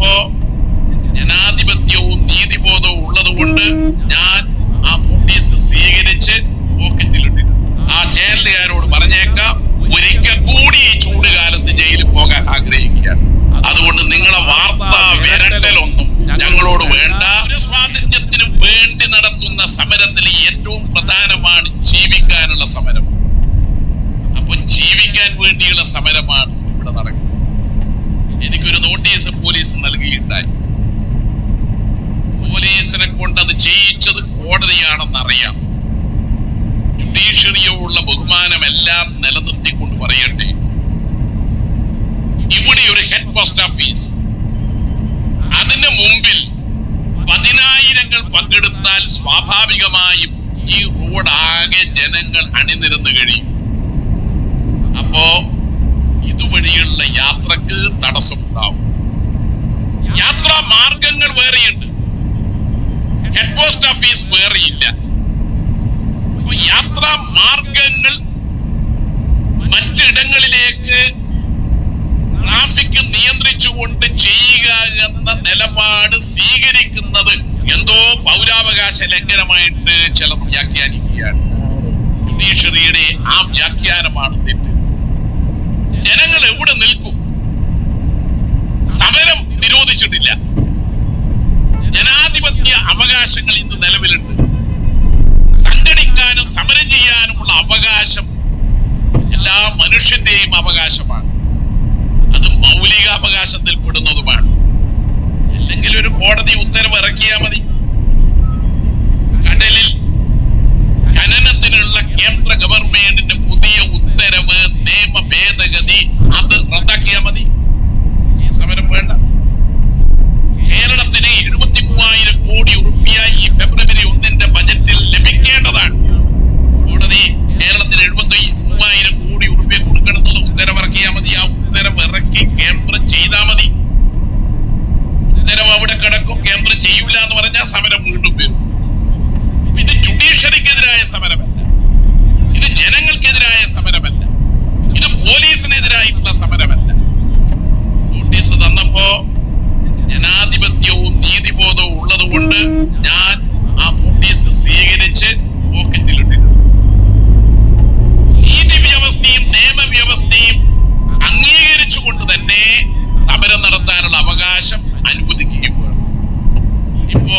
അപ്പോ ജനാധിപത്യവും നീതിബോധവും ഉള്ളത് കൊണ്ട് ഞാൻ ആ നോട്ടീസ് സ്വീകരിച്ച് പോക്കറ്റിലിട്ടിരുന്നു. ആ ജയിലുകാരോട് പറഞ്ഞേക്കാം, ഒരിക്കൽ കൂടി ഈ ചൂടുകാലത്ത് ജയിലിൽ പോകാൻ ആഗ്രഹിക്കുകയാണ്. അതുകൊണ്ട് നിങ്ങളെ വാർത്താ വിരട്ടലൊന്നും ഞങ്ങളോട് വേണ്ട. സ്വാതന്ത്ര്യത്തിന് വേണ്ടി നടത്തുന്ന സമരത്തിൽ ഏറ്റവും പ്രധാനമാണ് ജീവിക്കാനുള്ള സമരം. അപ്പൊ ജീവിക്കാൻ വേണ്ടിയുള്ള സമരമാണ് ഇവിടെ നടക്കുന്നത്. എനിക്കൊരു നോട്ടീസ് പോലീസ് നൽകിയിട്ടുണ്ടായി. പോലീസിനെ കൊണ്ട് അത് ചെയ്യിച്ചത് കോടതിയാണെന്നറിയാം. ജുഡീഷ്യറിയോടുള്ള ബഹുമാനമെല്ലാം നിലനിർത്തിക്കൊണ്ട് പറയട്ടെ, ഇവിടെ ഒരു ഹെഡ് പോസ്റ്റ് ഓഫീസ്, അതിന് മുമ്പിൽ 10,000 പങ്കെടുത്താൽ സ്വാഭാവികമായും ഈ റോഡ് ആകെ ജനങ്ങൾ അണിനിരന്നു കഴിയും. അപ്പോ ഇതുവഴിയുള്ള യാത്രക്ക് തടസ്സമുണ്ടാവും. യാത്രാ മാർഗങ്ങൾ വേറെയുണ്ട്, ഹെഡ് പോസ്റ്റ് ഓഫീസ് വേറെയില്ല. യാത്രാ മാർഗങ്ങൾ മറ്റിടങ്ങളിലേക്ക് ട്രാഫിക് നിയന്ത്രിച്ചുകൊണ്ട് ചെയ്യുക എന്ന നിലപാട് സ്വീകരിക്കുന്നത് എന്തോ പൗരാവകാശ ലംഘനമായിട്ട് ചിലർ വ്യാഖ്യാനിക്കുകയാണ്. ജുഡീഷ്യറിയുടെ ആ വ്യാഖ്യാനമാണ് തെറ്റ്. ജനങ്ങൾ എവിടെ നിൽക്കും? സമരം നിരോധിച്ചിട്ടില്ല. ജനാധിപത്യ അവകാശങ്ങൾ ഇന്ന് നിലവിലുണ്ട്. സംഘടിക്കാനും സമരം ചെയ്യാനുമുള്ള അവകാശം എല്ലാ മനുഷ്യന്റെയും അവകാശമാണ്. അത് മൗലിക അവകാശത്തിൽ പെടുന്നതുമാണ്. അല്ലെങ്കിൽ ഒരു കോടതി ഉത്തരവ് ഇറക്കിയാൽ മതി. കടലിൽ ഖനനത്തിനുള്ള കേന്ദ്ര ഗവൺമെന്റിന്റെ പുതിയ ഉത്തരവ്, നിയമ ഭേദഗതി, അത് റദ്ദാക്കിയാൽ മതി. ഈ സമരം വേണ്ട. കേരളത്തിന് 73,000 കോടി രൂപ ഈ ഫെബ്രുവരി 1 ബജറ്റിൽ ലഭിക്കേണ്ടതാണ്. കോടതി കേരളത്തിന് 73,000 കോടി രൂപ കൊടുക്കണമെന്നുള്ള ഉത്തരവിറക്കിയാൽ മതി. ആ ഉത്തരവ് ഇറക്കി കേന്ദ്രം ചെയ്താൽ മതി. ഉത്തരവ് അവിടെ കിടക്കും, കേന്ദ്രം ചെയ്യില്ല എന്ന് പറഞ്ഞാൽ സമരം വീണ്ടും വരും. ഇത് ജുഡീഷ്യറിക്കെതിരായ സമരമല്ല, ഇത് ജനങ്ങൾക്കെതിരായ സമരമല്ല, ഇത് പോലീസിനെതിരായിട്ടുള്ള സമരമല്ല. നോട്ടീസ് തന്നപ്പോ ജനാധിപത്യവും നീതിബോധവും ഉള്ളത് കൊണ്ട് ഞാൻ ആ നോട്ടീസ് സ്വീകരിച്ച് പോക്കറ്റിലിട്ടിരുന്നു. നീതി വ്യവസ്ഥയും നിയമവ്യവസ്ഥയും അംഗീകരിച്ചുകൊണ്ട് തന്നെ സമരം നടത്താനുള്ള അവകാശം അനുവദിക്കുകയും വേണം. ഇപ്പോ